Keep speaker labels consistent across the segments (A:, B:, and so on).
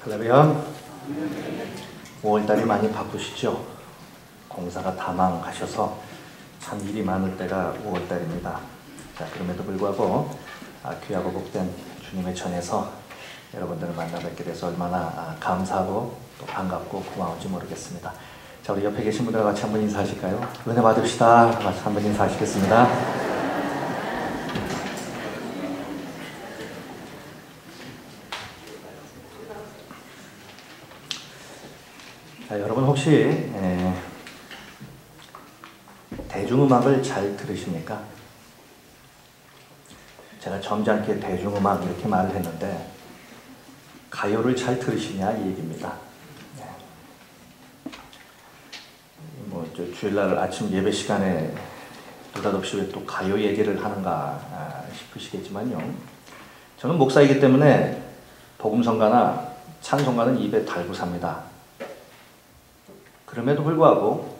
A: 할렐루야. 5월달이 많이 바쁘시죠? 공사가 다 망하셔서 참 일이 많을 때가 5월달입니다. 자, 그럼에도 불구하고 귀하고 복된 주님의 전에서 여러분들을 만나 뵙게 돼서 얼마나 감사하고 또 반갑고 고마운지 모르겠습니다. 자, 우리 옆에 계신 분들과 같이 한번 인사하실까요? 은혜 받읍시다. 같이 한번 인사하시겠습니다. 자, 여러분 혹시 대중음악을 잘 들으십니까? 제가 점잖게 대중음악 이렇게 말을 했는데 가요를 잘 들으시냐 이 얘기입니다. 저 주일날 아침 예배 시간에 느닷없이 왜 또 가요 얘기를 하는가 싶으시겠지만요. 저는 목사이기 때문에 복음성가나 찬송가는 입에 달고 삽니다. 그럼에도 불구하고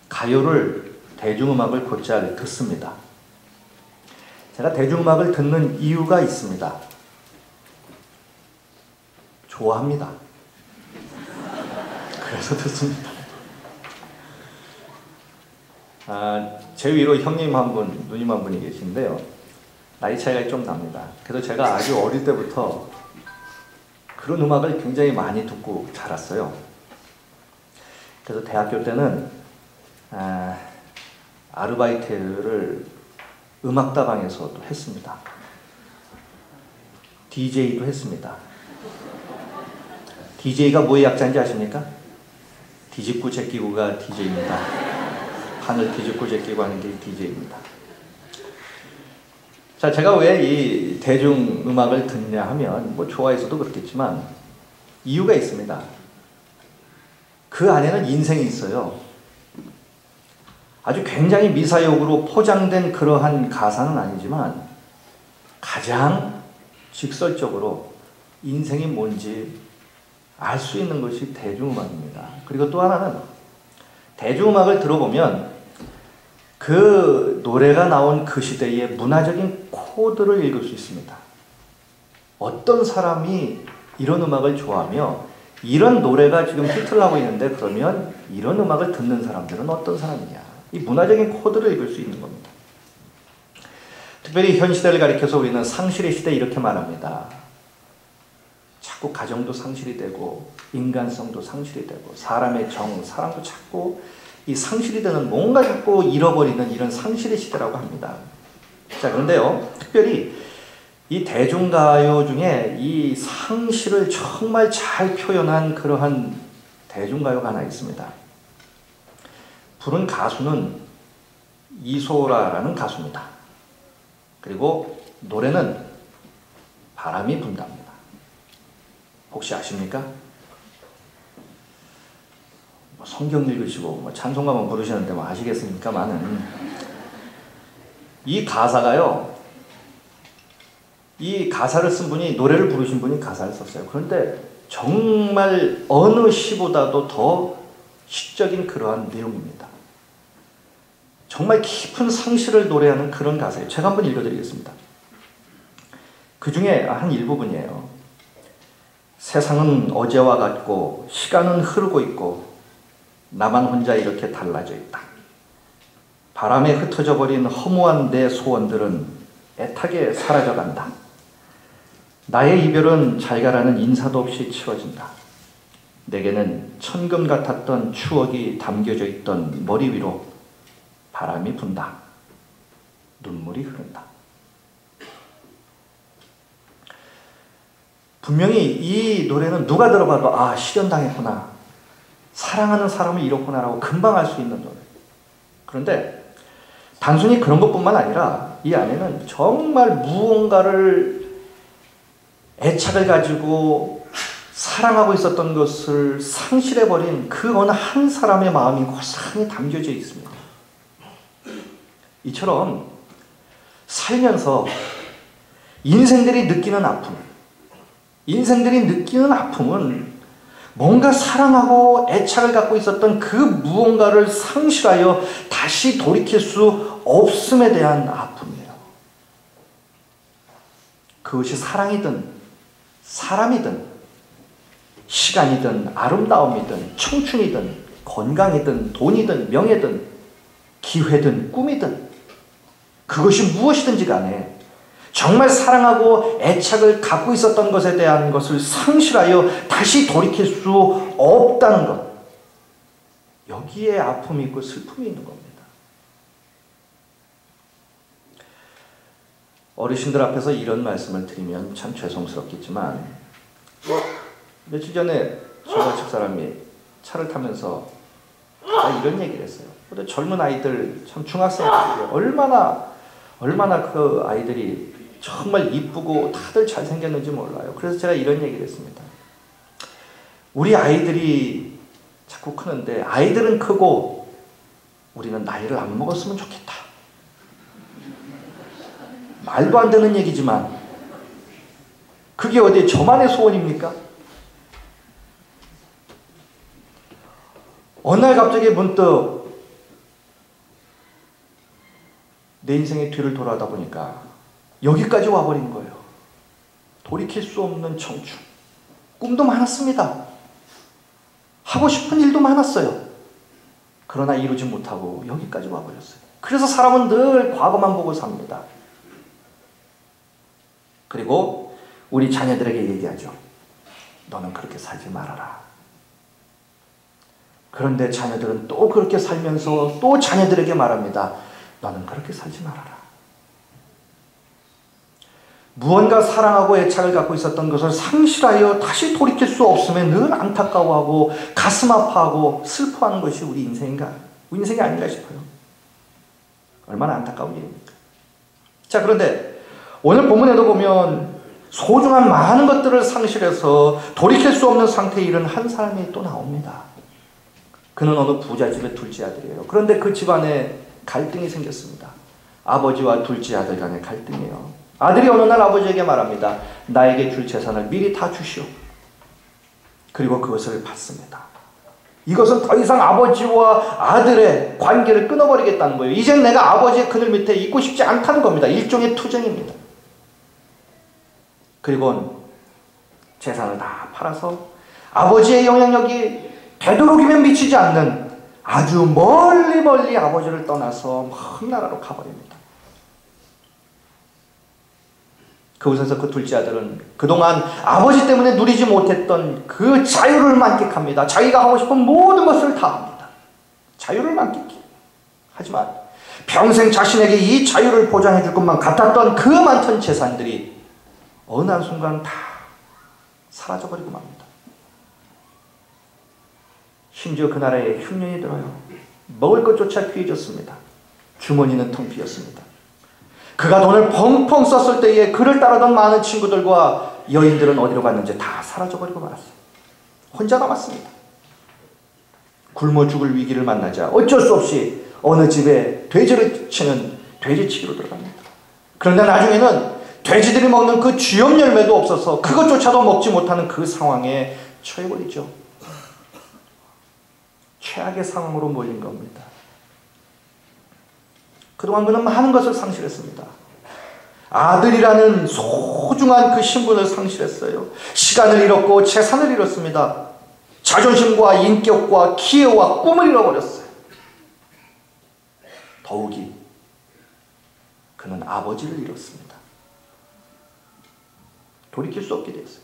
A: 가요를, 대중음악을 곧잘 듣습니다. 제가 대중음악을 듣는 이유가 있습니다. 좋아합니다. 그래서 듣습니다. 제 위로 형님 한 분, 누님 한 분이 계신데요. 나이 차이가 좀 납니다. 그래서 제가 아주 어릴 때부터 그런 음악을 굉장히 많이 듣고 자랐어요. 그래서 대학교 때는 아르바이트를 음악다방에서도 했습니다. DJ도 했습니다. DJ가 뭐의 약자인지 아십니까? 뒤집고 제끼고가 DJ입니다. 판을 뒤집고 제끼고 하는 게 DJ입니다. 자, 제가 왜 이 대중음악을 듣냐 하면 뭐 좋아해서도 그렇겠지만 이유가 있습니다. 그 안에는 인생이 있어요. 아주 굉장히 미사역으로 포장된 그러한 가사는 아니지만 가장 직설적으로 인생이 뭔지 알 수 있는 것이 대중음악입니다. 그리고 또 하나는 대중음악을 들어보면 그 노래가 나온 그 시대의 문화적인 코드를 읽을 수 있습니다. 어떤 사람이 이런 음악을 좋아하며 이런 노래가 지금 히트를 하고 있는데 그러면 이런 음악을 듣는 사람들은 어떤 사람이냐. 이 문화적인 코드를 읽을 수 있는 겁니다. 특별히 현 시대를 가리켜서 우리는 상실의 시대 이렇게 말합니다. 자꾸 가정도 상실이 되고 인간성도 상실이 되고 사람의 정, 사람도 자꾸 이 상실이 되는 뭔가 자꾸 잃어버리는 이런 상실의 시대라고 합니다. 자, 그런데요. 특별히 이 대중가요 중에 이 상실을 정말 잘 표현한 그러한 대중가요가 하나 있습니다. 부른 가수는 이소라라는 가수입니다. 그리고 노래는 바람이 분답니다. 혹시 아십니까? 뭐 성경 읽으시고 뭐 찬송가만 부르시는데 뭐 아시겠습니까만은 이 가사가요. 이 가사를 쓴 분이, 노래를 부르신 분이 가사를 썼어요. 그런데 정말 어느 시보다도 더 시적인 그러한 내용입니다. 정말 깊은 상실을 노래하는 그런 가사예요. 제가 한번 읽어드리겠습니다. 그 중에 한 일부분이에요. 세상은 어제와 같고 시간은 흐르고 있고 나만 혼자 이렇게 달라져 있다. 바람에 흩어져 버린 허무한 내 소원들은 애타게 사라져간다. 나의 이별은 잘 가라는 인사도 없이 치러진다. 내게는 천금 같았던 추억이 담겨져 있던 머리 위로 바람이 분다. 눈물이 흐른다. 분명히 이 노래는 누가 들어봐도 실연당했구나. 사랑하는 사람을 잃었구나라고 금방 알 수 있는 노래. 그런데 단순히 그런 것뿐만 아니라 이 안에는 정말 무언가를 애착을 가지고 사랑하고 있었던 것을 상실해버린 그 어느 한 사람의 마음이 고스란히 담겨져 있습니다. 이처럼 살면서 인생들이 느끼는 아픔은 뭔가 사랑하고 애착을 갖고 있었던 그 무언가를 상실하여 다시 돌이킬 수 없음에 대한 아픔이에요. 그것이 사랑이든 사람이든 시간이든 아름다움이든 청춘이든 건강이든 돈이든 명예든 기회든 꿈이든 그것이 무엇이든지 간에 정말 사랑하고 애착을 갖고 있었던 것에 대한 것을 상실하여 다시 돌이킬 수 없다는 것. 여기에 아픔이 있고 슬픔이 있는 겁니다. 어르신들 앞에서 이런 말씀을 드리면 참 죄송스럽겠지만 며칠 전에 저와 집사람이 차를 타면서 이런 얘기를 했어요. 근데 젊은 아이들, 참 중학생들이 얼마나 그 아이들이 정말 이쁘고 다들 잘생겼는지 몰라요. 그래서 제가 이런 얘기를 했습니다. 우리 아이들이 자꾸 크는데 아이들은 크고 우리는 나이를 안 먹었으면 좋겠다. 말도 안 되는 얘기지만 그게 어디 저만의 소원입니까? 어느 날 갑자기 문득 내 인생의 뒤를 돌아다 보니까 여기까지 와버린 거예요. 돌이킬 수 없는 청춘. 꿈도 많았습니다. 하고 싶은 일도 많았어요. 그러나 이루지 못하고 여기까지 와버렸어요. 그래서 사람은 늘 과거만 보고 삽니다. 그리고 우리 자녀들에게 얘기하죠. 너는 그렇게 살지 말아라. 그런데 자녀들은 또 그렇게 살면서 또 자녀들에게 말합니다. 너는 그렇게 살지 말아라. 무언가 사랑하고 애착을 갖고 있었던 것을 상실하여 다시 돌이킬 수 없으면 늘 안타까워하고 가슴 아파하고 슬퍼하는 것이 우리 인생이 아닌가 싶어요. 얼마나 안타까운 일입니까? 자, 그런데 오늘 본문에도 보면 소중한 많은 것들을 상실해서 돌이킬 수 없는 상태에 이른 한 사람이 또 나옵니다. 그는 어느 부잣집의 둘째 아들이에요. 그런데 그 집안에 갈등이 생겼습니다. 아버지와 둘째 아들 간의 갈등이에요. 아들이 어느 날 아버지에게 말합니다. 나에게 줄 재산을 미리 다 주시오. 그리고 그것을 받습니다. 이것은 더 이상 아버지와 아들의 관계를 끊어버리겠다는 거예요. 이젠 내가 아버지의 그늘 밑에 있고 싶지 않다는 겁니다. 일종의 투쟁입니다. 그리고 재산을 다 팔아서 아버지의 영향력이 되도록이면 미치지 않는 아주 멀리 아버지를 떠나서 먼 나라로 가버립니다. 그곳에서 그 둘째 아들은 그동안 아버지 때문에 누리지 못했던 그 자유를 만끽합니다. 자기가 하고 싶은 모든 것을 다 합니다. 자유를 만끽해. 하지만 평생 자신에게 이 자유를 보장해 줄 것만 같았던 그 많던 재산들이 어느 한순간 다 사라져버리고 맙니다. 심지어 그 나라에 흉년이 들어요. 먹을 것조차 귀해졌습니다. 주머니는 텅 비었습니다. 그가 돈을 펑펑 썼을 때에 그를 따르던 많은 친구들과 여인들은 어디로 갔는지 다 사라져버리고 말았어요. 혼자 남았습니다. 굶어 죽을 위기를 만나자 어쩔 수 없이 어느 집에 돼지를 치는 돼지치기로 들어갑니다. 그런데 나중에는 돼지들이 먹는 그 쥐염 열매도 없어서 그것조차도 먹지 못하는 그 상황에 처해버리죠. 최악의 상황으로 몰린 겁니다. 그동안 그는 많은 것을 상실했습니다. 아들이라는 소중한 그 신분을 상실했어요. 시간을 잃었고 재산을 잃었습니다. 자존심과 인격과 기회와 꿈을 잃어버렸어요. 더욱이 그는 아버지를 잃었습니다. 돌이킬 수 없게 됐어요.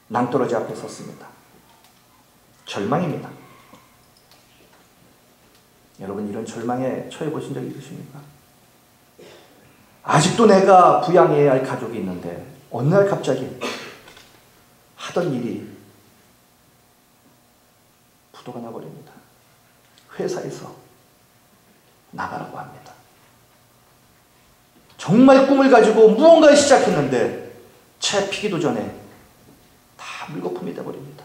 A: 낭떠러지 앞에 섰습니다. 절망입니다. 여러분 이런 절망에 처해 보신 적 있으십니까? 아직도 내가 부양해야 할 가족이 있는데 어느 날 갑자기 하던 일이 부도가 나버립니다. 회사에서 나가라고 합니다. 정말 꿈을 가지고 무언가를 시작했는데 채 피기도 전에 다 물거품이 되어버립니다.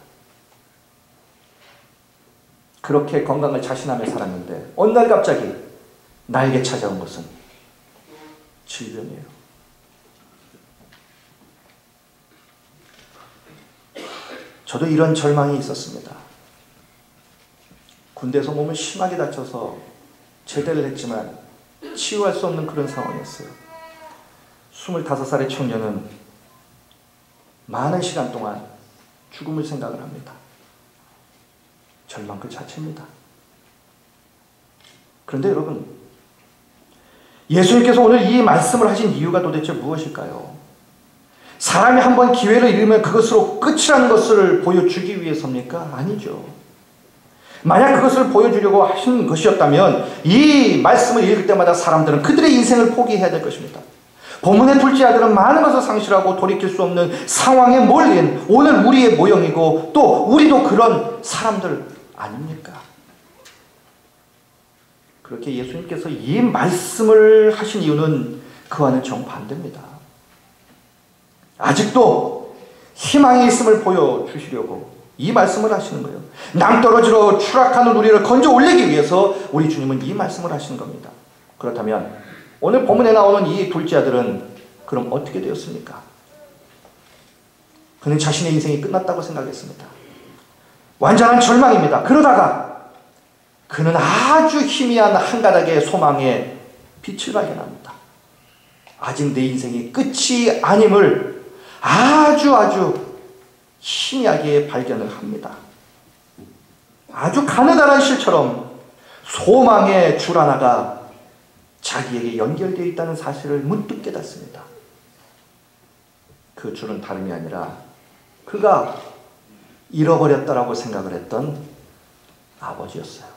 A: 그렇게 건강을 자신하며 살았는데 어느 날 갑자기 나에게 찾아온 것은 질병이에요. 저도 이런 절망이 있었습니다. 군대에서 몸을 심하게 다쳐서 제대를 했지만 치유할 수 없는 그런 상황이었어요. 25살의 청년은 많은 시간 동안 죽음을 생각을 합니다. 절망 그 자체입니다. 그런데 여러분, 예수님께서 오늘 이 말씀을 하신 이유가 도대체 무엇일까요? 사람이 한번 기회를 잃으면 그것으로 끝이라는 것을 보여주기 위해서입니까? 아니죠. 만약 그것을 보여주려고 하신 것이었다면 이 말씀을 읽을 때마다 사람들은 그들의 인생을 포기해야 될 것입니다. 본문의 둘째 아들은 많은 것을 상실하고 돌이킬 수 없는 상황에 몰린 오늘 우리의 모형이고 또 우리도 그런 사람들 아닙니까? 그렇게 예수님께서 이 말씀을 하신 이유는 그와는 정반대입니다. 아직도 희망이 있음을 보여주시려고 이 말씀을 하시는 거예요. 낭떠러지로 추락하는 우리를 건져 올리기 위해서 우리 주님은 이 말씀을 하시는 겁니다. 그렇다면 오늘 본문에 나오는 이 둘째 아들은 그럼 어떻게 되었습니까? 그는 자신의 인생이 끝났다고 생각했습니다. 완전한 절망입니다. 그러다가 그는 아주 희미한 한 가닥의 소망의 빛을 발견합니다. 아직 내 인생이 끝이 아님을 아주 희미하게 발견을 합니다. 아주 가느다란 실처럼 소망의 줄 하나가 자기에게 연결되어 있다는 사실을 문득 깨닫습니다. 그 줄은 다름이 아니라 그가 잃어버렸다라고 생각을 했던 아버지였어요.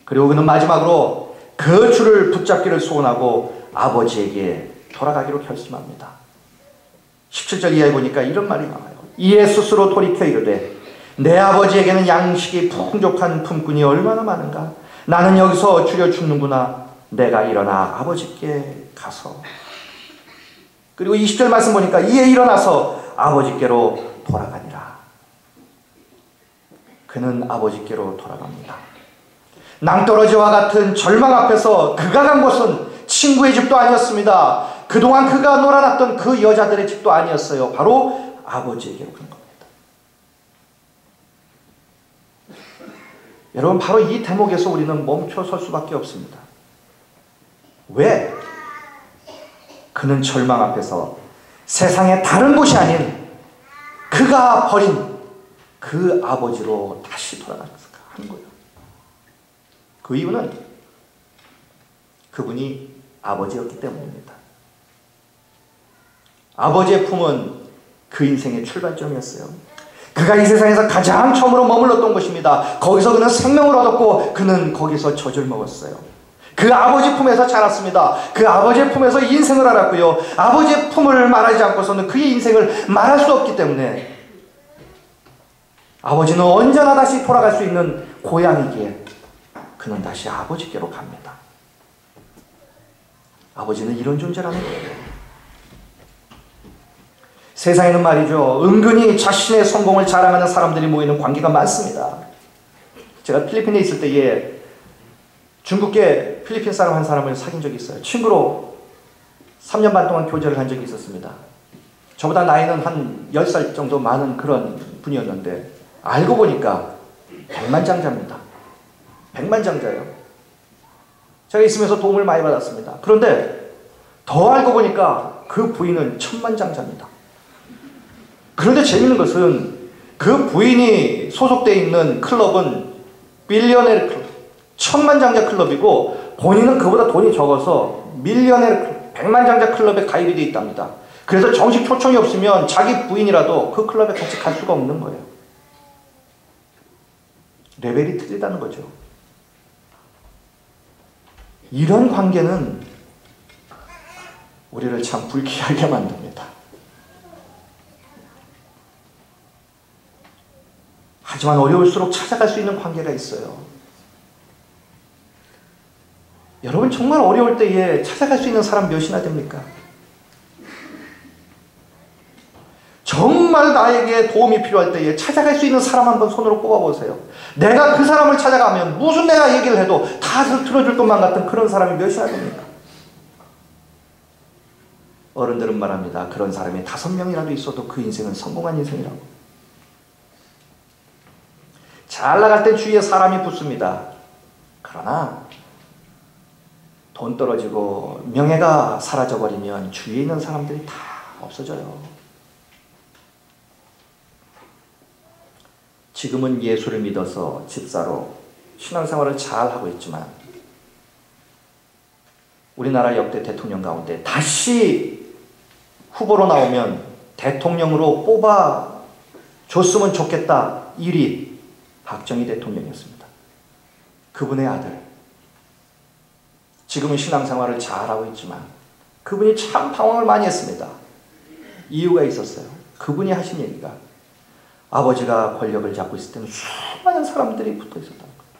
A: 그리고 그는 마지막으로 그 줄을 붙잡기를 소원하고 아버지에게 돌아가기로 결심합니다. 17절 이하에 보니까 이런 말이 나와요. 이에 스스로 돌이켜 이르되 내 아버지에게는 양식이 풍족한 품꾼이 얼마나 많은가. 나는 여기서 줄여 죽는구나. 내가 일어나 아버지께 가서. 그리고 20절 말씀 보니까 이에 일어나서 아버지께로 돌아가니라. 그는 아버지께로 돌아갑니다. 낭떠러지와 같은 절망 앞에서 그가 간 곳은 친구의 집도 아니었습니다. 그동안 그가 놀아놨던 그 여자들의 집도 아니었어요. 바로 아버지에게로 간 겁니다. 여러분, 바로 이 대목에서 우리는 멈춰설 수밖에 없습니다. 왜? 그는 절망 앞에서 세상의 다른 곳이 아닌 그가 버린 그 아버지로 다시 돌아가는 거예요. 그 이유는 그분이 아버지였기 때문입니다. 아버지의 품은 그 인생의 출발점이었어요. 그가 이 세상에서 가장 처음으로 머물렀던 곳입니다. 거기서 그는 생명을 얻었고 그는 거기서 젖을 먹었어요. 그 아버지 품에서 자랐습니다. 그 아버지의 품에서 인생을 알았고요. 아버지의 품을 말하지 않고서는 그의 인생을 말할 수 없기 때문에 아버지는 언제나 다시 돌아갈 수 있는 고향이기에 그는 다시 아버지께로 갑니다. 아버지는 이런 존재라는 거예요. 세상에는 말이죠, 은근히 자신의 성공을 자랑하는 사람들이 모이는 관계가 많습니다. 제가 필리핀에 있을 때에 중국계 필리핀 사람 한 사람을 사귄 적이 있어요. 친구로 3년 반 동안 교제를 한 적이 있었습니다. 저보다 나이는 한 10살 정도 많은 그런 분이었는데 알고 보니까 백만장자입니다. 백만장자예요. 제가 있으면서 도움을 많이 받았습니다. 그런데 더 알고 보니까 그 부인은 천만장자입니다. 그런데 재밌는 것은 그 부인이 소속되어 있는 클럽은 빌리어네르 클럽, 천만장자 클럽이고 본인은 그보다 돈이 적어서 밀리어네르 클럽, 백만장자 클럽에 가입이 되어 있답니다. 그래서 정식 초청이 없으면 자기 부인이라도 그 클럽에 같이 갈 수가 없는 거예요. 레벨이 틀리다는 거죠. 이런 관계는 우리를 참 불쾌하게 만듭니다. 하지만 어려울수록 찾아갈 수 있는 관계가 있어요. 여러분, 정말 어려울 때에 찾아갈 수 있는 사람 몇이나 됩니까? 정말 나에게 도움이 필요할 때에 찾아갈 수 있는 사람 한번 손으로 꼽아보세요. 내가 그 사람을 찾아가면 무슨 내가 얘기를 해도 다 들어줄 것만 같은 그런 사람이 몇이나 됩니까? 어른들은 말합니다. 그런 사람이 5명이라도 있어도 그 인생은 성공한 인생이라고. 잘 나갈 땐 주위에 사람이 붙습니다. 그러나 돈 떨어지고 명예가 사라져버리면 주위에 있는 사람들이 다 없어져요. 지금은 예수를 믿어서 집사로 신앙생활을 잘 하고 있지만 우리나라 역대 대통령 가운데 다시 후보로 나오면 대통령으로 뽑아줬으면 좋겠다 1위 박정희 대통령이었습니다. 그분의 아들. 지금은 신앙생활을 잘하고 있지만 그분이 참 방황을 많이 했습니다. 이유가 있었어요. 그분이 하신 얘기가 아버지가 권력을 잡고 있을 때는 수많은 사람들이 붙어 있었다는 거예요.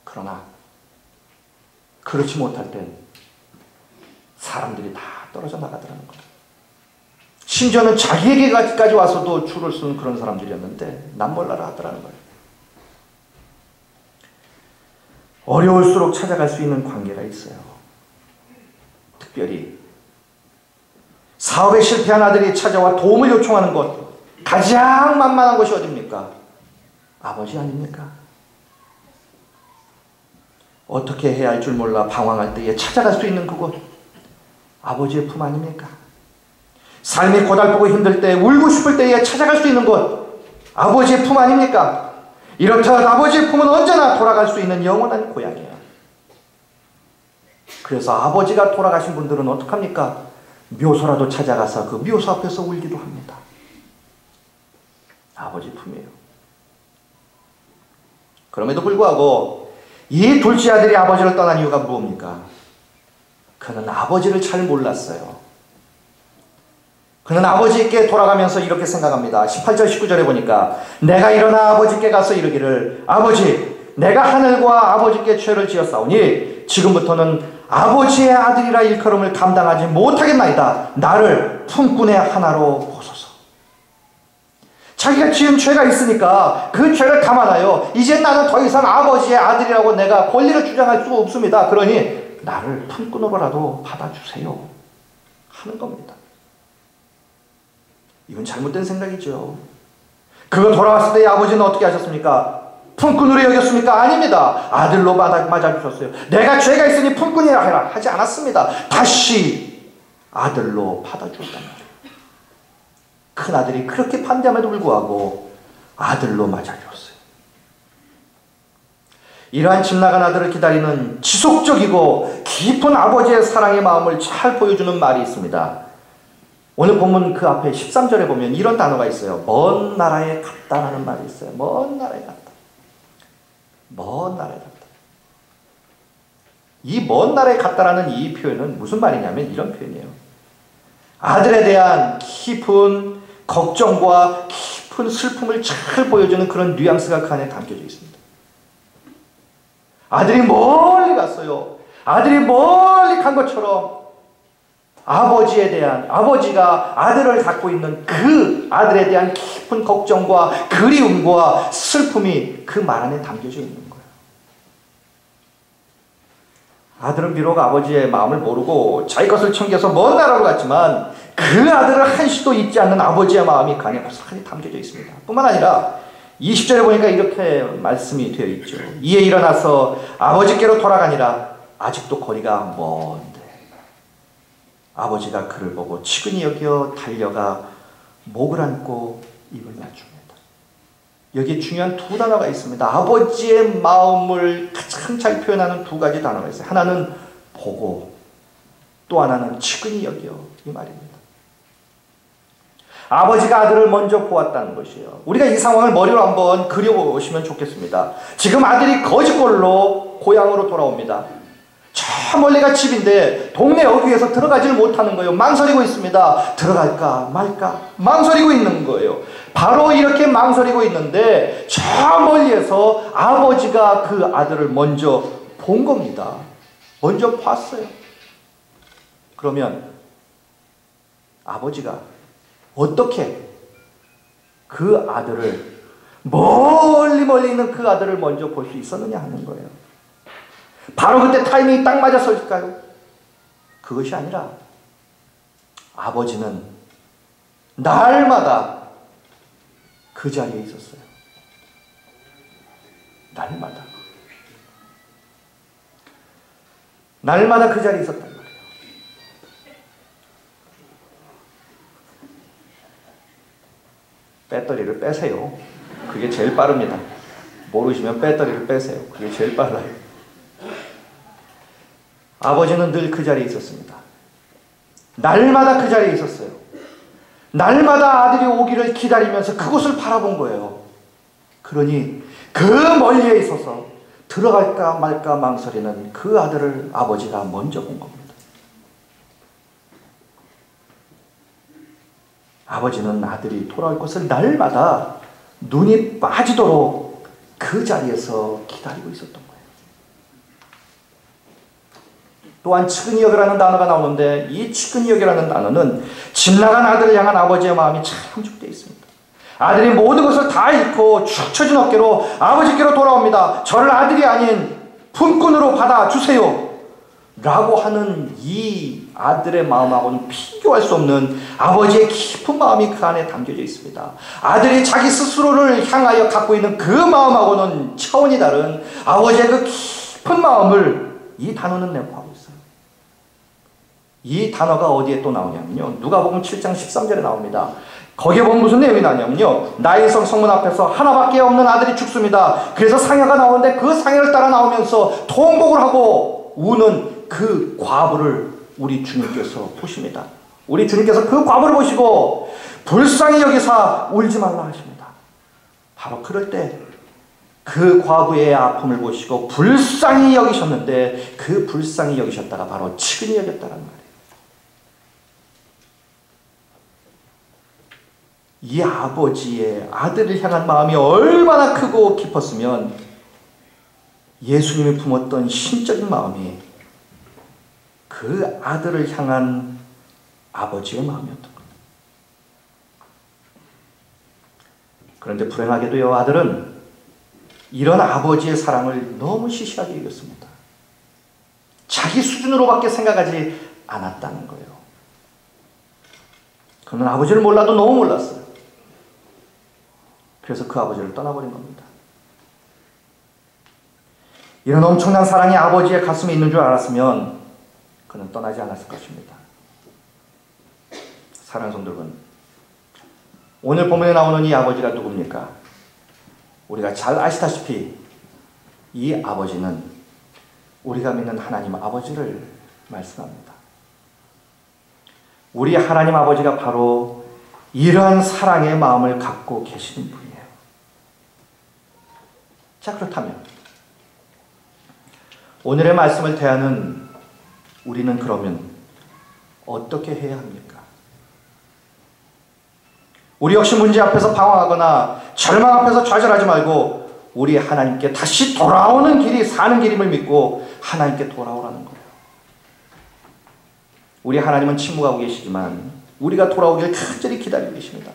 A: 그러나 그렇지 못할 땐 사람들이 다 떨어져 나가더라는 거예요. 심지어는 자기에게까지 와서도 줄을 서는 그런 사람들이었는데 남몰라라 하더라는 거예요. 어려울수록 찾아갈 수 있는 관계가 있어요. 특별히 사업에 실패한 아들이 찾아와 도움을 요청하는 곳, 가장 만만한 곳이 어디입니까? 아버지 아닙니까? 어떻게 해야 할 줄 몰라 방황할 때에 찾아갈 수 있는 그곳, 아버지의 품 아닙니까? 삶이 고달프고 힘들 때, 울고 싶을 때에 찾아갈 수 있는 곳, 아버지의 품 아닙니까? 이렇듯 아버지의 품은 언제나 돌아갈 수 있는 영원한 고향이에요. 그래서 아버지가 돌아가신 분들은 어떡합니까? 묘소라도 찾아가서 그 묘소 앞에서 울기도 합니다. 아버지 품이에요. 그럼에도 불구하고 이 둘째 아들이 아버지를 떠난 이유가 무엇입니까? 그는 아버지를 잘 몰랐어요. 그는 아버지께 돌아가면서 이렇게 생각합니다. 18절 19절에 보니까 내가 일어나 아버지께 가서 이르기를 아버지 내가 하늘과 아버지께 죄를 지었사오니 지금부터는 아버지의 아들이라 일컬음을 감당하지 못하겠나이다. 나를 품꾼의 하나로 보소서. 자기가 지은 죄가 있으니까 그 죄를 감안하여 이제 나는 더 이상 아버지의 아들이라고 내가 권리를 주장할 수가 없습니다. 그러니 나를 품꾼으로라도 받아주세요 하는 겁니다. 이건 잘못된 생각이죠. 그거 돌아왔을 때 아버지는 어떻게 하셨습니까? 품꾼으로 여겼습니까? 아닙니다. 아들로 맞아주셨어요. 내가 죄가 있으니 품꾼이라 해라 하지 않았습니다. 다시 아들로 받아주었단 말이에요. 큰아들이 그렇게 반대함에도 불구하고 아들로 맞아주었어요. 이러한 집 나간 아들을 기다리는 지속적이고 깊은 아버지의 사랑의 마음을 잘 보여주는 말이 있습니다. 오늘 본문 그 앞에 13절에 보면 이런 단어가 있어요. 먼 나라에 갔다라는 말이 있어요. 먼 나라에 갔다. 먼 나라에 갔다. 이 먼 나라에 갔다라는 이 표현은 무슨 말이냐면 이런 표현이에요. 아들에 대한 깊은 걱정과 깊은 슬픔을 잘 보여주는 그런 뉘앙스가 그 안에 담겨져 있습니다. 아들이 멀리 갔어요. 아들이 멀리 간 것처럼 아버지가 아들을 갖고 있는 그 아들에 대한 깊은 걱정과 그리움과 슬픔이 그 말 안에 담겨져 있는 거예요. 아들은 비록 아버지의 마음을 모르고 자기 것을 챙겨서 먼 나라로 갔지만 그 아들을 한시도 잊지 않는 아버지의 마음이 그 안에 고스란히 담겨져 있습니다. 뿐만 아니라 20절에 보니까 이렇게 말씀이 되어 있죠. 이에 일어나서 아버지께로 돌아가니라 아직도 거리가 먼데 아버지가 그를 보고 측은히 여겨 달려가 목을 안고 입을 맞춥니다. 여기에 중요한 두 단어가 있습니다. 아버지의 마음을 가장 잘 표현하는 두 가지 단어가 있어요. 하나는 보고 또 하나는 측은히 여겨 이 말입니다. 아버지가 아들을 먼저 보았다는 것이에요. 우리가 이 상황을 머리로 한번 그려보시면 좋겠습니다. 지금 아들이 거짓골로 고향으로 돌아옵니다. 저 멀리가 집인데 동네 어귀에서 들어가지를 못하는 거예요. 망설이고 있습니다. 들어갈까 말까 망설이고 있는 거예요. 바로 이렇게 망설이고 있는데 저 멀리에서 아버지가 그 아들을 먼저 본 겁니다. 먼저 봤어요. 그러면 아버지가 어떻게 그 아들을 멀리 있는 그 아들을 먼저 볼 수 있었느냐 하는 거예요. 바로 그때 타이밍이 딱 맞았을까요? 그것이 아니라 아버지는 날마다 그 자리에 있었어요. 날마다 그 자리에 있었단 말이에요. 배터리를 빼세요. 그게 제일 빠릅니다. 모르시면 배터리를 빼세요. 그게 제일 빨라요. 아버지는 늘 그 자리에 있었습니다. 날마다 그 자리에 있었어요. 날마다 아들이 오기를 기다리면서 그곳을 바라본 거예요. 그러니 그 멀리에 있어서 들어갈까 말까 망설이는 그 아들을 아버지가 먼저 본 겁니다. 아버지는 아들이 돌아올 것을 날마다 눈이 빠지도록 그 자리에서 기다리고 있었던 거예요. 또한 측은히 여기라는 단어가 나오는데 이 측은히 여기라는 단어는 집 나간 아들을 향한 아버지의 마음이 참 함축되어 있습니다. 아들이 모든 것을 다 잃고 축 처진 어깨로 아버지께로 돌아옵니다. 저를 아들이 아닌 품꾼으로 받아주세요 라고 하는 이 아들의 마음하고는 비교할 수 없는 아버지의 깊은 마음이 그 안에 담겨져 있습니다. 아들이 자기 스스로를 향하여 갖고 있는 그 마음하고는 차원이 다른 아버지의 그 깊은 마음을 이 단어는 내포하고 있어요. 이 단어가 어디에 또 나오냐면요, 누가복음 7장 13절에 나옵니다. 거기에 보면 무슨 내용이 나오냐면요, 나인성 성문 앞에서 하나밖에 없는 아들이 죽습니다. 그래서 상여가 나오는데 그 상여를 따라 나오면서 통곡을 하고 우는 그 과부를 우리 주님께서 보십니다. 우리 주님께서 그 과부를 보시고 불쌍히 여기사 울지 말라 하십니다. 바로 그럴 때 그 과부의 아픔을 보시고 불쌍히 여기셨는데 그 불쌍히 여기셨다가 바로 측은히 여겼다는 말이에요. 이 아버지의 아들을 향한 마음이 얼마나 크고 깊었으면 예수님이 품었던 신적인 마음이 그 아들을 향한 아버지의 마음이었던 겁니다. 그런데 불행하게도요, 아들은 이런 아버지의 사랑을 너무 시시하게 여겼습니다. 자기 수준으로밖에 생각하지 않았다는 거예요. 그는 아버지를 몰라도 너무 몰랐어요. 그래서 그 아버지를 떠나버린 겁니다. 이런 엄청난 사랑이 아버지의 가슴에 있는 줄 알았으면 그는 떠나지 않았을 것입니다. 사랑하는 성도 여러분, 오늘 본문에 나오는 이 아버지가 누굽니까? 우리가 잘 아시다시피 이 아버지는 우리가 믿는 하나님 아버지를 말씀합니다. 우리 하나님 아버지가 바로 이러한 사랑의 마음을 갖고 계시는 분이에요. 자, 그렇다면 오늘의 말씀을 대하는 우리는 그러면 어떻게 해야 합니까? 우리 역시 문제 앞에서 방황하거나 절망 앞에서 좌절하지 말고 우리 하나님께 다시 돌아오는 길이 사는 길임을 믿고 하나님께 돌아오라는 거예요. 우리 하나님은 침묵하고 계시지만 우리가 돌아오길 간절히 기다리고 계십니다.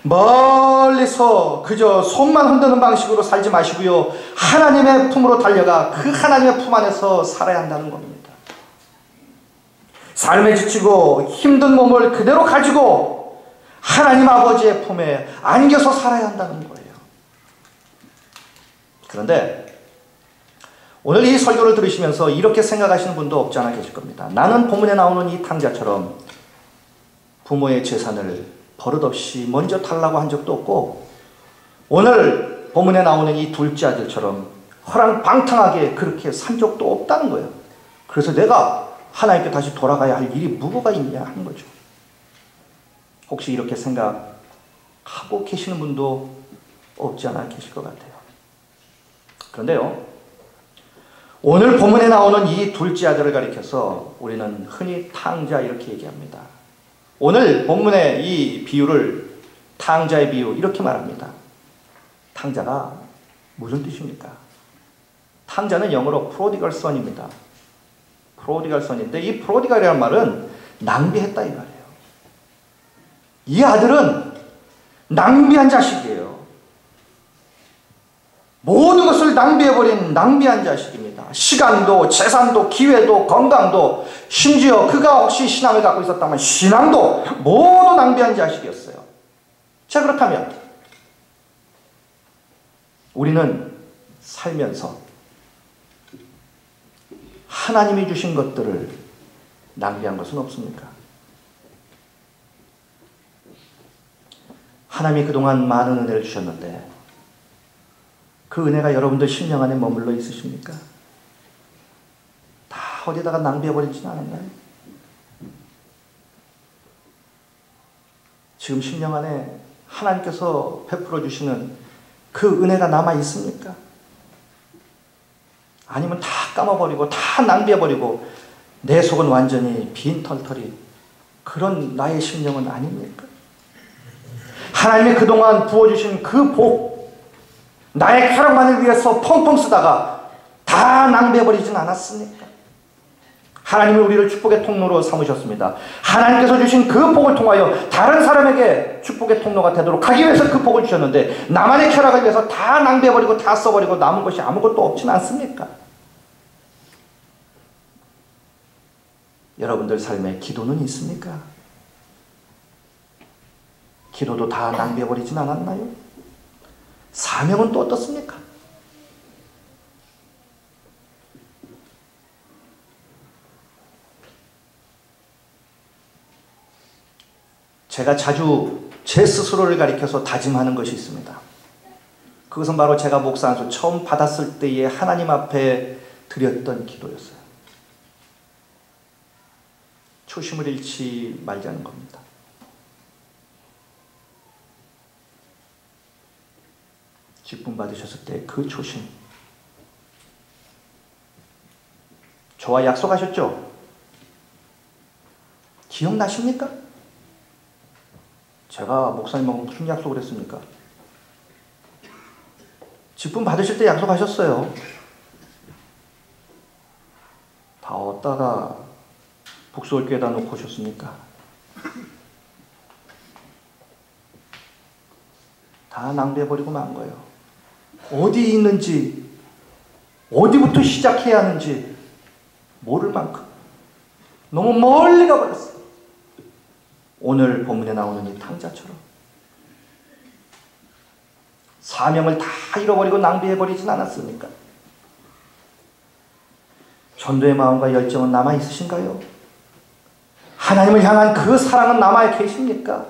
A: 멀리서 그저 손만 흔드는 방식으로 살지 마시고요, 하나님의 품으로 달려가 그 하나님의 품 안에서 살아야 한다는 겁니다. 삶에 지치고 힘든 몸을 그대로 가지고 하나님 아버지의 품에 안겨서 살아야 한다는 거예요. 그런데 오늘 이 설교를 들으시면서 이렇게 생각하시는 분도 없지 않아 계실 겁니다. 나는 본문에 나오는 이 탕자처럼 부모의 재산을 버릇없이 먼저 달라고 한 적도 없고, 오늘 본문에 나오는 이 둘째 아들처럼 허랑방탕하게 그렇게 산 적도 없다는 거예요. 그래서 내가 하나님께 다시 돌아가야 할 일이 뭐가 있냐 하는 거죠. 혹시 이렇게 생각하고 계시는 분도 없지 않아 계실 것 같아요. 그런데요, 오늘 본문에 나오는 이 둘째 아들을 가리켜서 우리는 흔히 탕자 이렇게 얘기합니다. 오늘 본문의 이 비유를, 탕자의 비유 이렇게 말합니다. 탕자가 무슨 뜻입니까? 탕자는 영어로 prodigal son입니다. prodigal son인데 이 prodigal이라는 말은 낭비했다 이 말이에요. 이 아들은 낭비한 자식이에요. 모든 것을 낭비해버린 낭비한 자식입니다. 시간도, 재산도, 기회도, 건강도, 심지어 그가 혹시 신앙을 갖고 있었다면 신앙도 모두 낭비한 자식이었어요. 자, 그렇다면 우리는 살면서 하나님이 주신 것들을 낭비한 것은 없습니까? 하나님이 그동안 많은 은혜를 주셨는데 그 은혜가 여러분들 심령 안에 머물러 있으십니까? 다 어디다가 낭비해버리진 않았나요? 지금 심령 안에 하나님께서 베풀어 주시는 그 은혜가 남아 있습니까? 아니면 다 까먹어버리고 다 낭비해버리고 내 속은 완전히 빈털털이 그런 나의 심령은 아닙니까? 하나님이 그동안 부어주신 그 복, 나의 쾌락만을 위해서 펑펑 쓰다가 다 낭비해버리진 않았습니까? 하나님이 우리를 축복의 통로로 삼으셨습니다. 하나님께서 주신 그 복을 통하여 다른 사람에게 축복의 통로가 되도록 하기 위해서 그 복을 주셨는데 나만의 쾌락을 위해서 다 낭비해버리고 다 써버리고 남은 것이 아무것도 없진 않습니까? 여러분들 삶에 기도는 있습니까? 기도도 다 낭비해버리진 않았나요? 사명은 또 어떻습니까? 제가 자주 제 스스로를 가리켜서 다짐하는 것이 있습니다. 그것은 바로 제가 목사 안수 처음 받았을 때의 하나님 앞에 드렸던 기도였어요. 초심을 잃지 말자는 겁니다. 직분 받으셨을 때 그 초심. 저와 약속하셨죠? 기억나십니까? 제가 목사님하고 무슨 약속을 했습니까? 직분 받으실 때 약속하셨어요. 다 어디다가 복수를 꿰다 놓고 오셨습니까? 다 낭비해버리고 만 거예요. 어디 있는지, 어디부터 시작해야 하는지 모를 만큼 너무 멀리 가버렸어요. 오늘 본문에 나오는 이 탕자처럼 사명을 다 잃어버리고 낭비해버리진 않았습니까? 전도의 마음과 열정은 남아있으신가요? 하나님을 향한 그 사랑은 남아계십니까?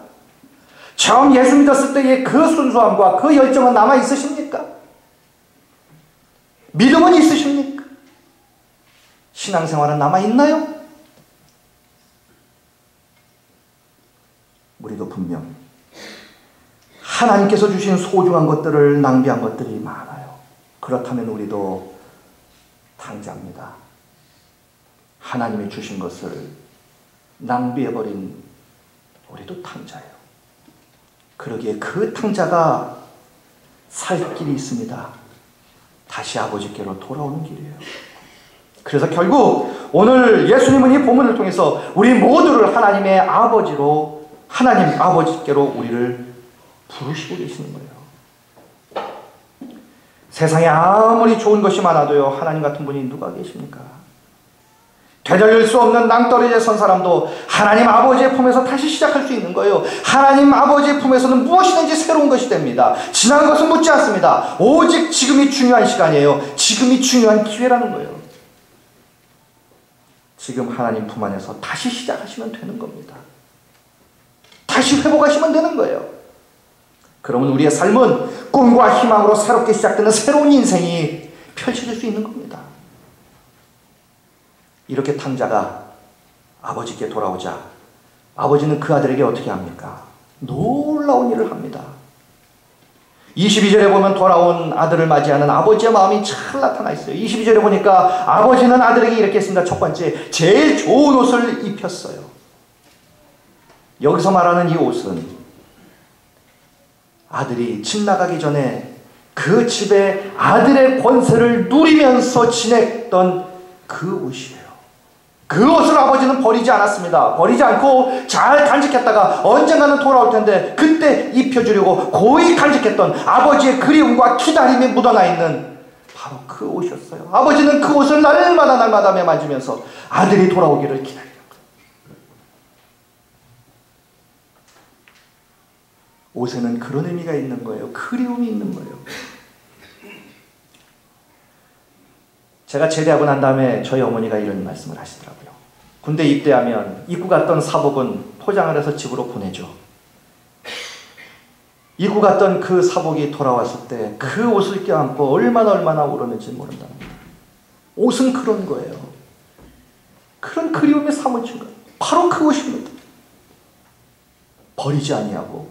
A: 처음 예수 믿었을 때의 그 순수함과 그 열정은 남아있으십니까? 믿음은 있으십니까? 신앙생활은 남아있나요? 우리도 분명 하나님께서 주신 소중한 것들을 낭비한 것들이 많아요. 그렇다면 우리도 탕자입니다. 하나님이 주신 것을 낭비해버린 우리도 탕자예요. 그러기에 그 탕자가 살 길이 있습니다. 다시 아버지께로 돌아오는 길이에요. 그래서 결국 오늘 예수님은 이 본문을 통해서 우리 모두를 하나님의 아버지로, 하나님 아버지께로 우리를 부르시고 계시는 거예요. 세상에 아무리 좋은 것이 많아도요, 하나님 같은 분이 누가 계십니까? 되돌릴 수 없는 낭떠러지에 선 사람도 하나님 아버지의 품에서 다시 시작할 수 있는 거예요. 하나님 아버지의 품에서는 무엇이든지 새로운 것이 됩니다. 지난 것은 묻지 않습니다. 오직 지금이 중요한 시간이에요. 지금이 중요한 기회라는 거예요. 지금 하나님 품 안에서 다시 시작하시면 되는 겁니다. 다시 회복하시면 되는 거예요. 그러면 우리의 삶은 꿈과 희망으로 새롭게 시작되는 새로운 인생이 펼쳐질 수 있는 겁니다. 이렇게 탕자가 아버지께 돌아오자 아버지는 그 아들에게 어떻게 합니까? 놀라운 일을 합니다. 22절에 보면 돌아온 아들을 맞이하는 아버지의 마음이 잘 나타나 있어요. 22절에 보니까 아버지는 아들에게 이렇게 했습니다. 첫 번째, 제일 좋은 옷을 입혔어요. 여기서 말하는 이 옷은 아들이 집 나가기 전에 그 집에 아들의 권세를 누리면서 지냈던 그 옷이에요. 그 옷을 아버지는 버리지 않았습니다. 버리지 않고 잘 간직했다가 언젠가는 돌아올 텐데 그때 입혀주려고 고이 간직했던 아버지의 그리움과 기다림이 묻어나 있는 바로 그 옷이었어요. 아버지는 그 옷을 날마다 매만지면서 아들이 돌아오기를 기다리는 거예요. 옷에는 그런 의미가 있는 거예요. 그리움이 있는 거예요. 제가 제대하고 난 다음에 저희 어머니가 이런 말씀을 하시더라고요. 군대 입대하면 입고 갔던 사복은 포장을 해서 집으로 보내죠. 입고 갔던 그 사복이 돌아왔을 때 그 옷을 껴안고 얼마나 울었는지 모른답니다. 옷은 그런 거예요. 그런 그리움에 사무친 거예요. 바로 그것입니다. 버리지 아니하고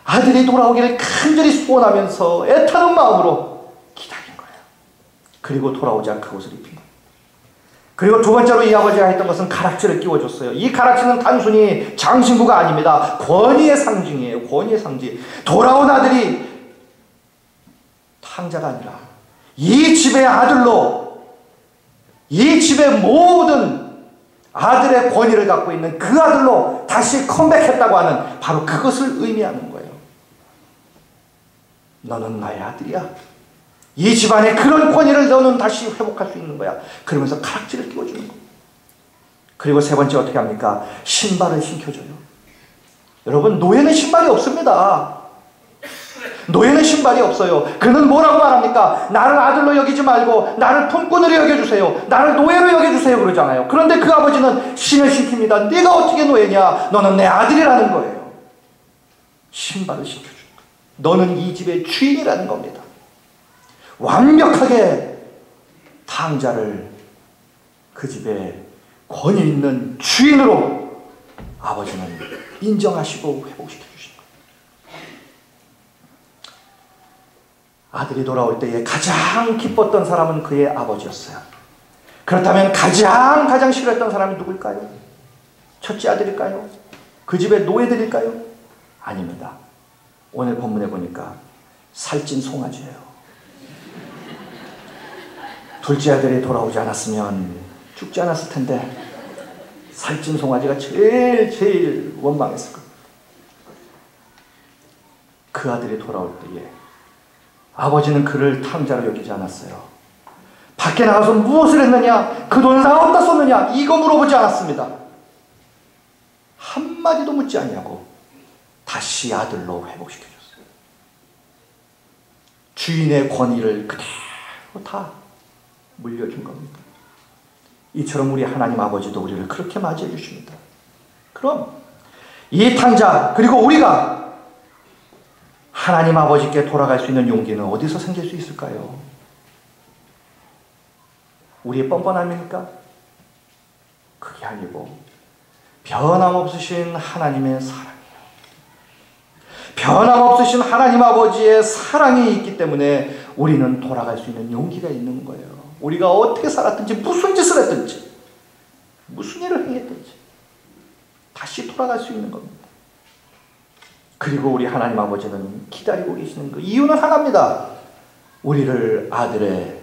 A: 아들이 돌아오기를 간절히 소원하면서 애타는 마음으로 기다린 거예요. 그리고 돌아오자 그 옷을 입힌 거예요. 그리고 두 번째로 이 아버지가 했던 것은 가락지를 끼워줬어요. 이 가락지는 단순히 장신구가 아닙니다. 권위의 상징이에요. 권위의 상징. 돌아온 아들이 탕자가 아니라 이 집의 아들로, 이 집의 모든 아들의 권위를 갖고 있는 그 아들로 다시 컴백했다고 하는 바로 그것을 의미하는 거예요. 너는 나의 아들이야. 이 집안의 그런 권위를 너는 다시 회복할 수 있는 거야. 그러면서 가락지를 끼워주는 거예요. 그리고 세 번째 어떻게 합니까? 신발을 신겨줘요. 여러분, 노예는 신발이 없습니다. 노예는 신발이 없어요. 그는 뭐라고 말합니까? 나를 아들로 여기지 말고 나를 품꾼으로 여겨주세요. 나를 노예로 여겨주세요. 그러잖아요. 그런데 그 아버지는 신을 시킵니다. 네가 어떻게 노예냐? 너는 내 아들이라는 거예요. 신발을 신겨주는 거예요. 너는 이 집의 주인이라는 겁니다. 완벽하게 탕자를 그 집에 권위 있는 주인으로 아버지는 인정하시고 회복시켜 주신 거예요. 아들이 돌아올 때에 가장 기뻤던 사람은 그의 아버지였어요. 그렇다면 가장 싫어했던 사람이 누굴까요? 첫째 아들일까요? 그 집의 노예들일까요? 아닙니다. 오늘 본문에 보니까 살찐 송아지예요. 둘째 아들이 돌아오지 않았으면 죽지 않았을 텐데 살찐 송아지가 제일 원망했을 겁니다. 그 아들이 돌아올 때에 아버지는 그를 탕자로 여기지 않았어요. 밖에 나가서 무엇을 했느냐? 그 돈을 다 어디다 썼느냐? 이거 물어보지 않았습니다. 한마디도 묻지 않냐고 다시 아들로 회복시켜줬어요. 주인의 권위를 그대로 다 물려준 겁니다. 이처럼 우리 하나님 아버지도 우리를 그렇게 맞이해 주십니다. 그럼 이 탕자 그리고 우리가 하나님 아버지께 돌아갈 수 있는 용기는 어디서 생길 수 있을까요? 우리의 뻔뻔함입니까? 그게 아니고 변함없으신 하나님의 사랑이에요. 변함없으신 하나님 아버지의 사랑이 있기 때문에 우리는 돌아갈 수 있는 용기가 있는 거예요. 우리가 어떻게 살았든지 무슨 짓을 했든지 무슨 일을 행했든지 다시 돌아갈 수 있는 겁니다. 그리고 우리 하나님 아버지는 기다리고 계시는 그 이유는 하나입니다. 우리를 아들의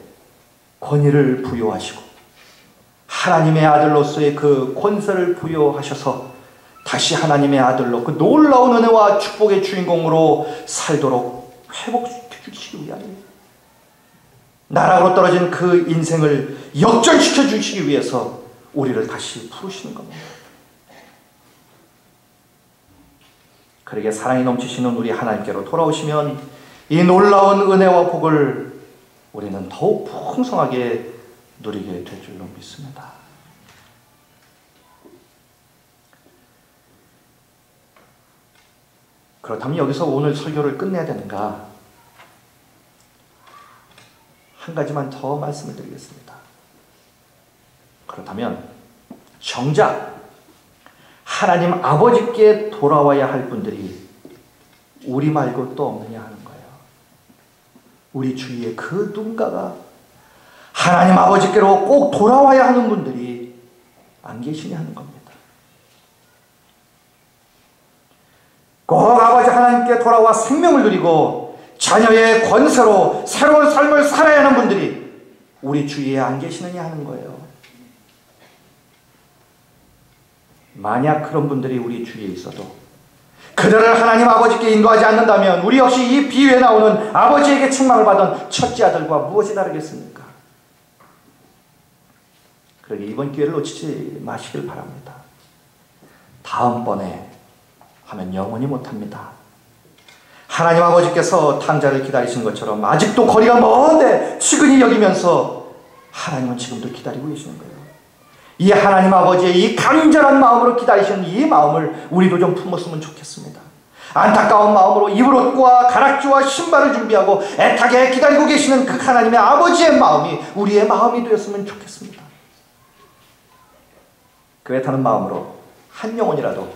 A: 권위를 부여하시고 하나님의 아들로서의 그 권세를 부여하셔서 다시 하나님의 아들로 그 놀라운 은혜와 축복의 주인공으로 살도록 회복시켜 주시기 위함이에요. 나락으로 떨어진 그 인생을 역전시켜 주시기 위해서 우리를 다시 부르시는 겁니다. 그러게 사랑이 넘치시는 우리 하나님께로 돌아오시면 이 놀라운 은혜와 복을 우리는 더욱 풍성하게 누리게 될 줄로 믿습니다. 그렇다면 여기서 오늘 설교를 끝내야 되는가? 한 가지만 더 말씀을 드리겠습니다. 그렇다면 정작 하나님 아버지께 돌아와야 할 분들이 우리 말고 또 없느냐 하는 거예요. 우리 주위에 그 누군가가 하나님 아버지께로 꼭 돌아와야 하는 분들이 안 계시냐 하는 겁니다. 꼭 아버지 하나님께 돌아와 생명을 누리고 자녀의 권세로 새로운 삶을 살아야 하는 분들이 우리 주위에 안 계시느냐 하는 거예요. 만약 그런 분들이 우리 주위에 있어도 그들을 하나님 아버지께 인도하지 않는다면 우리 역시 이 비유에 나오는 아버지에게 책망을 받은 첫째 아들과 무엇이 다르겠습니까? 그러니 이번 기회를 놓치지 마시길 바랍니다. 다음번에 하면 영원히 못합니다. 하나님 아버지께서 탕자를 기다리신 것처럼 아직도 거리가 먼데 측은히 여기면서 하나님은 지금도 기다리고 계시는 거예요. 이 하나님 아버지의 이 간절한 마음으로 기다리시는 이 마음을 우리도 좀 품었으면 좋겠습니다. 안타까운 마음으로 이불옷과 가락지와 신발을 준비하고 애타게 기다리고 계시는 그 하나님의 아버지의 마음이 우리의 마음이 되었으면 좋겠습니다. 그 애타는 마음으로 한 영혼이라도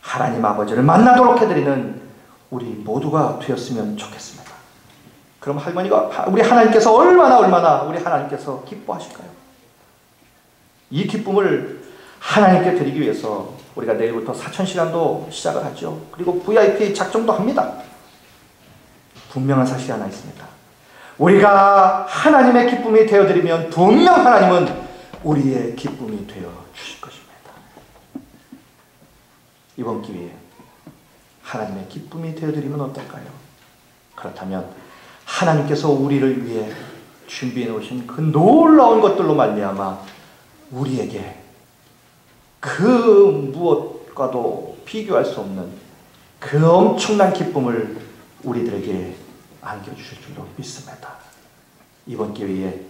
A: 하나님 아버지를 만나도록 해드리는 우리 모두가 되었으면 좋겠습니다. 그럼 우리 하나님께서 얼마나 우리 하나님께서 기뻐하실까요? 이 기쁨을 하나님께 드리기 위해서 우리가 내일부터 사천시간도 시작을 하죠. 그리고 VIP 작정도 합니다. 분명한 사실이 하나 있습니다. 우리가 하나님의 기쁨이 되어드리면 분명 하나님은 우리의 기쁨이 되어 주실 것입니다. 이번 기회에 하나님의 기쁨이 되어드리면 어떨까요? 그렇다면 하나님께서 우리를 위해 준비해 놓으신 그 놀라운 것들로 말미암아 우리에게 그 무엇과도 비교할 수 없는 그 엄청난 기쁨을 우리들에게 안겨주실 줄로 믿습니다. 이번 기회에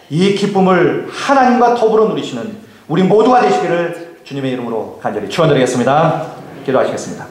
A: 이 기쁨을 하나님과 더불어 누리시는 우리 모두가 되시기를 주님의 이름으로 간절히 축원드리겠습니다. 기도하시겠습니다.